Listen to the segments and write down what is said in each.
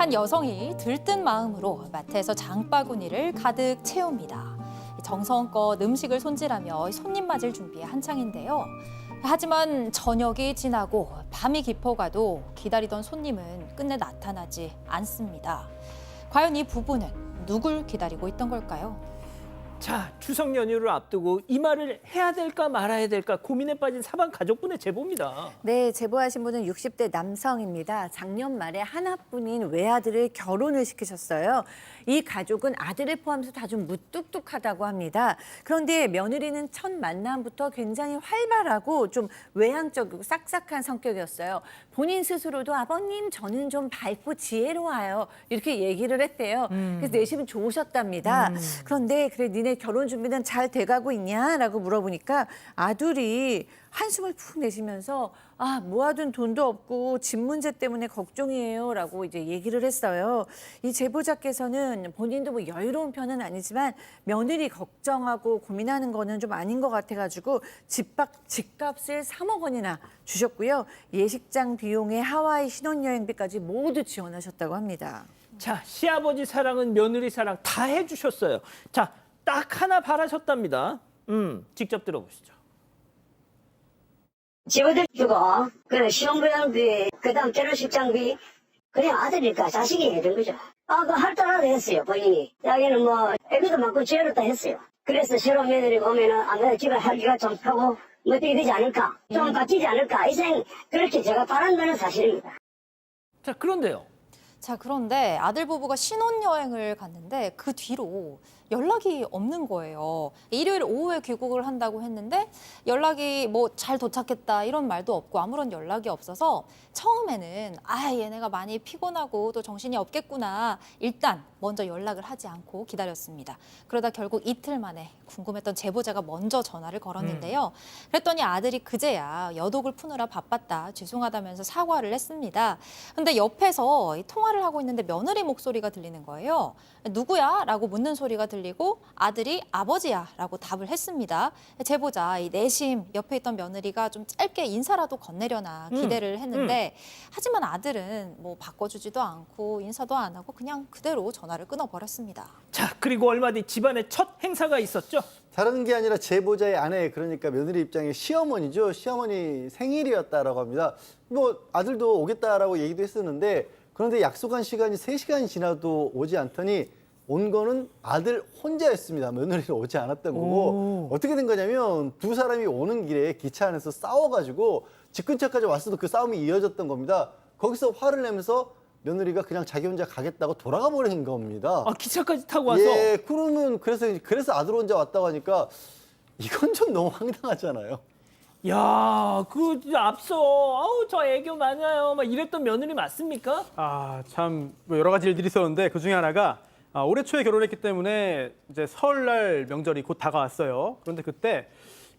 한 여성이 들뜬 마음으로 마트에서 장바구니를 가득 채웁니다. 정성껏 음식을 손질하며 손님 맞을 준비에 한창인데요. 하지만 저녁이 지나고 밤이 깊어가도 기다리던 손님은 끝내 나타나지 않습니다. 과연 이 부부는 누굴 기다리고 있던 걸까요? 자, 추석 연휴를 앞두고 이 말을 해야 될까 말아야 될까 고민에 빠진 사방 가족분의 제보입니다. 네, 제보하신 분은 60대 남성입니다. 작년 말에 하나뿐인 외아들을 결혼을 시키셨어요. 이 가족은 아들을 포함해서 다 좀 무뚝뚝하다고 합니다. 그런데 며느리는 첫 만남부터 굉장히 활발하고 좀 외향적이고 싹싹한 성격이었어요. 본인 스스로도 아버님 저는 좀 밝고 지혜로워요. 이렇게 얘기를 했대요. 그래서 내심은 좋으셨답니다. 그런데 그래 니네 결혼 준비는 잘 돼가고 있냐라고 물어보니까 아들이 한숨을 푹 내쉬면서 모아둔 돈도 없고 집 문제 때문에 걱정이에요라고 이제 얘기를 했어요. 이 제보자께서는 본인도 뭐 여유로운 편은 아니지만 며느리 걱정하고 고민하는 거는 좀 아닌 것 같아가지고 집값을 3억 원이나 주셨고요. 예식장 비용에 하와이 신혼여행비까지 모두 지원하셨다고 합니다. 자, 시아버지 사랑은 며느리 사랑 다 해주셨어요. 자, 딱 하나 바라셨답니다. 직접 들어보시죠. 집어들 주고, 그 시험부양비, 그 다음 결혼식장비, 그냥 아들이니까 자식이 해준 거죠. 그 할 줄 알아서 했어요, 본인이. 자기는 뭐, 애기도 많고 지혜롭다 했어요. 그래서 새로운 며느리가 오면은, 내가 집에 하기가 좀 펴고, 어떻게 되지 않을까? 좀 바뀌지 않을까? 그렇게 제가 바라는 거는 사실입니다. 자, 그런데요. 자, 그런데 아들 부부가 신혼여행을 갔는데 그 뒤로 연락이 없는 거예요. 일요일 오후에 귀국을 한다고 했는데 연락이 뭐 잘 도착했다 이런 말도 없고 아무런 연락이 없어서 처음에는 얘네가 많이 피곤하고 또 정신이 없겠구나. 일단 먼저 연락을 하지 않고 기다렸습니다. 그러다 결국 이틀 만에 궁금했던 제보자가 먼저 전화를 걸었는데요. 그랬더니 아들이 그제야 여독을 푸느라 바빴다. 죄송하다면서 사과를 했습니다. 근데 옆에서 통화를 하고 있는데 며느리 목소리가 들리는 거예요. 누구야? 라고 묻는 소리가 들리고 아들이 아버지야 라고 답을 했습니다. 제보자 이 내심 옆에 있던 며느리가 좀 짧게 인사라도 건네려나 기대를 했는데 하지만 아들은 뭐 바꿔주지도 않고 인사도 안 하고 그냥 그대로 전화를 끊어버렸습니다. 자, 그리고 얼마 뒤 집안에 첫 행사가 있었죠. 다른 게 아니라 제보자의 아내, 그러니까 며느리 입장의 시어머니죠. 시어머니 생일이었다라고 합니다. 뭐 아들도 오겠다라고 얘기도 했었는데 그런데 약속한 시간이 3시간이 지나도 오지 않더니 온 거는 아들 혼자였습니다. 며느리는 오지 않았던 거고 어떻게 된 거냐면 두 사람이 오는 길에 기차 안에서 싸워가지고 집 근처까지 왔어도 그 싸움이 이어졌던 겁니다. 거기서 화를 내면서 며느리가 그냥 자기 혼자 가겠다고 돌아가 버린 겁니다. 기차까지 타고 와서? 예, 그러면 그래서 아들 혼자 왔다고 하니까 이건 좀 너무 황당하잖아요. 야, 앞서 저 애교 많아요 막 이랬던 며느리 맞습니까? 참 여러 가지 일들이 있었는데 그 중에 하나가 올해 초에 결혼했기 때문에 이제 설날 명절이 곧 다가왔어요. 그런데 그때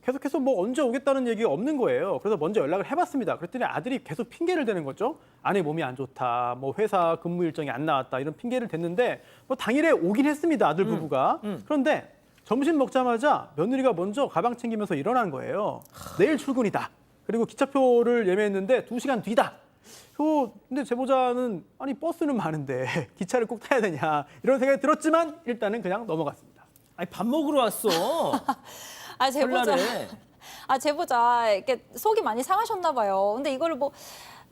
계속해서 뭐 언제 오겠다는 얘기가 없는 거예요. 그래서 먼저 연락을 해봤습니다. 그랬더니 아들이 계속 핑계를 대는 거죠. 아내 몸이 안 좋다, 뭐 회사 근무 일정이 안 나왔다 이런 핑계를 댔는데 뭐 당일에 오긴 했습니다. 아들 부부가. 그런데 점심 먹자마자 며느리가 먼저 가방 챙기면서 일어난 거예요. 내일 출근이다. 그리고 기차표를 예매했는데 2시간 뒤다. 근데 제보자는 아니 버스는 많은데 기차를 꼭 타야 되냐 이런 생각이 들었지만 일단은 그냥 넘어갔습니다. 아니 밥 먹으러 왔어. 제보자 이렇게 속이 많이 상하셨나 봐요. 근데 이거를 뭐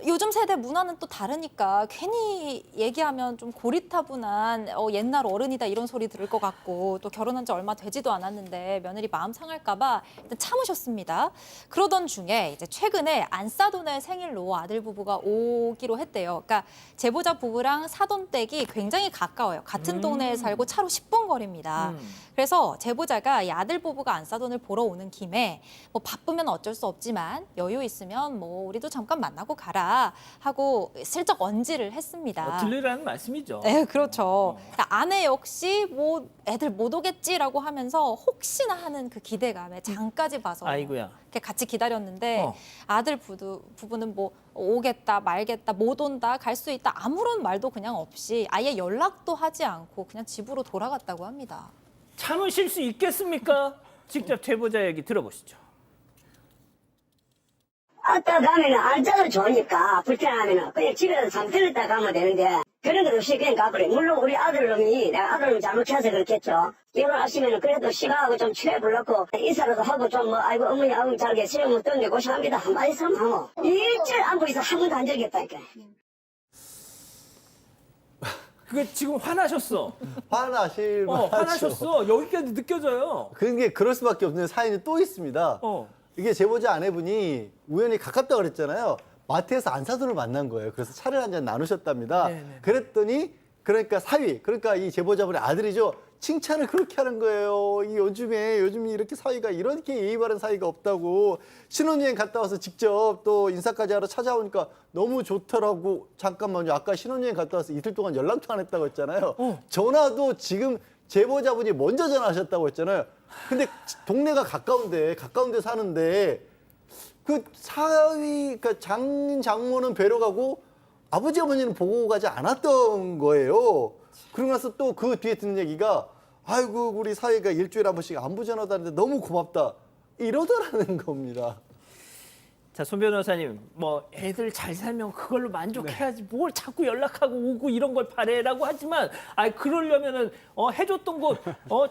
요즘 세대 문화는 또 다르니까 괜히 얘기하면 좀 고리타분한 옛날 어른이다 이런 소리 들을 것 같고 또 결혼한 지 얼마 되지도 않았는데 며느리 마음 상할까 봐 일단 참으셨습니다. 그러던 중에 이제 최근에 안사돈의 생일로 아들 부부가 오기로 했대요. 그러니까 제보자 부부랑 사돈댁이 굉장히 가까워요. 같은 동네에 살고 차로 10분 거리입니다. 그래서 제보자가 이 아들 부부가 안사돈을 보러 오는 김에 뭐 바쁘면 어쩔 수 없지만 여유 있으면 뭐 우리도 잠깐 만나고 가라 하고 슬쩍 언지를 했습니다. 들리라는 말씀이죠. 네, 그렇죠. 아내 역시 뭐 애들 못 오겠지라고 하면서 혹시나 하는 그 기대감에 장까지 봐서 아이고야. 이렇게 같이 기다렸는데 아들 부부는 뭐 오겠다 말겠다 못 온다 갈 수 있다 아무런 말도 그냥 없이 아예 연락도 하지 않고 그냥 집으로 돌아갔다고 합니다. 참으실 수 있겠습니까? 직접 제보자 얘기 들어보시죠. 아따 가면은 앉아도 좋으니까 불편하면은 그냥 집에서 잠들었다 가면 되는데 그런 것 없이 그냥 가버려. 물론 우리 아들놈이 내가 아들놈 잘못해서 그렇겠죠. 결혼하시면 그래도 시가하고 좀 취해보려고 인사라도 하고 좀 뭐 아이고 어머니 아버님 잘 계세요 뭐 떴네 고생합니다 한마디 좀 하고 일절 안 보이서 한 번도 안 적겠다니까. 그게 지금 화나셨어. 화나실만 하죠. 화나셨어. 여기까지 느껴져요. 그게 그럴 수밖에 없는 사연이 또 있습니다. 어. 이게 제보자 아내분이 우연히 가깝다고 그랬잖아요. 마트에서 안사돈을 만난 거예요. 그래서 차를 한 잔 나누셨답니다. 네네. 그랬더니 그러니까 사위, 그러니까 이 제보자분의 아들이죠. 칭찬을 그렇게 하는 거예요. 이 요즘이 이렇게 사이가 이렇게 예의 바른 사이가 없다고. 신혼여행 갔다 와서 직접 또 인사까지 하러 찾아오니까 너무 좋더라고. 잠깐만요. 아까 신혼여행 갔다 와서 이틀 동안 연락도 안 했다고 했잖아요. 전화도 지금 제보자분이 먼저 전화하셨다고 했잖아요. 근데 동네가 가까운데 사는데 그 사위, 그러니까 장모는 뵈러 가고 아버지 어머니는 보고 가지 않았던 거예요. 그러고 나서 또 그 뒤에 듣는 얘기가 아이고 우리 사위가 일주일에 한 번씩 안부 전화도 하는데 너무 고맙다 이러더라는 겁니다. 자, 손 변호사님, 뭐 애들 잘 살면 그걸로 만족해야지 뭘 자꾸 연락하고 오고 이런 걸 바래라고 하지만, 그러려면은 해줬던 거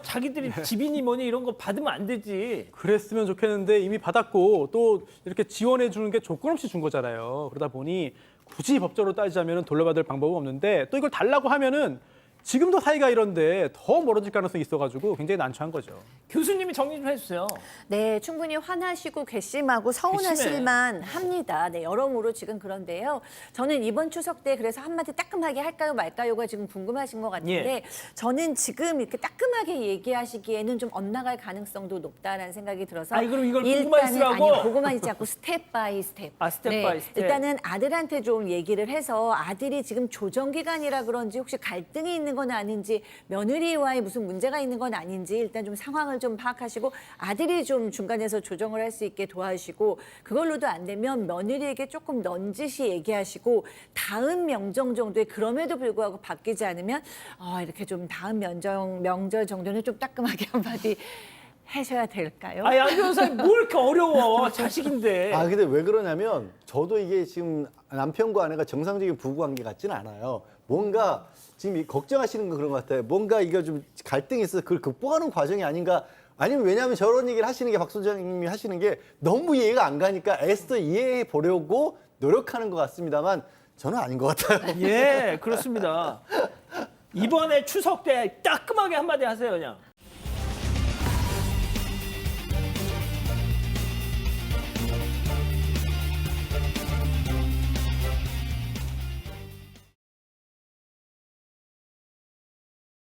자기들이 집이니 뭐니 이런 거 받으면 안 되지. 그랬으면 좋겠는데 이미 받았고 또 이렇게 지원해 주는 게 조건 없이 준 거잖아요. 그러다 보니 굳이 법적으로 따지자면 돌려받을 방법은 없는데 또 이걸 달라고 하면은 지금도 사이가 이런데 더 멀어질 가능성이 있어가지고 굉장히 난처한 거죠. 교수님이 정리 좀 해주세요. 네, 충분히 화나시고 괘씸하고 서운하실만 합니다. 네, 여러모로 지금 그런데요. 저는 이번 추석 때 그래서 한마디 따끔하게 할까요 말까요가 지금 궁금하신 것 같은데 저는 지금 이렇게 따끔하게 얘기하시기에는 좀 엇나갈 가능성도 높다라는 생각이 들어서 그럼 이걸 보고만 있으라고? 아니요, 보고만 있지 않고 스텝 바이 스텝. 스텝 바이 스텝. 일단은 아들한테 좀 얘기를 해서 아들이 지금 조정 기간이라 그런지 혹시 갈등이 있는 건 아닌지 며느리와의 무슨 문제가 있는 건 아닌지 일단 좀 상황을 좀 파악하시고 아들이 좀 중간에서 조정을 할 수 있게 도와주시고 그걸로도 안 되면 며느리에게 조금 넌지시 얘기하시고 다음 명절 정도에 그럼에도 불구하고 바뀌지 않으면 이렇게 좀 다음 명절 정도는 좀 따끔하게 한마디 하셔야 될까요? 양 변호사님 뭘 이렇게 어려워. 자식인데. 근데 왜 그러냐면 저도 이게 지금 남편과 아내가 정상적인 부부 관계 같지는 않아요. 뭔가 지금 걱정하시는 거 그런 것 같아요. 뭔가 이거 좀 갈등이 있어서 그걸 극복하는 과정이 아닌가. 아니면 왜냐하면 저런 얘기를 하시는 게 박 소장님이 하시는 게 너무 이해가 안 가니까 애써 이해해 보려고 노력하는 것 같습니다만 저는 아닌 것 같아요. 예, 그렇습니다. 이번에 추석 때 따끔하게 한마디 하세요, 그냥.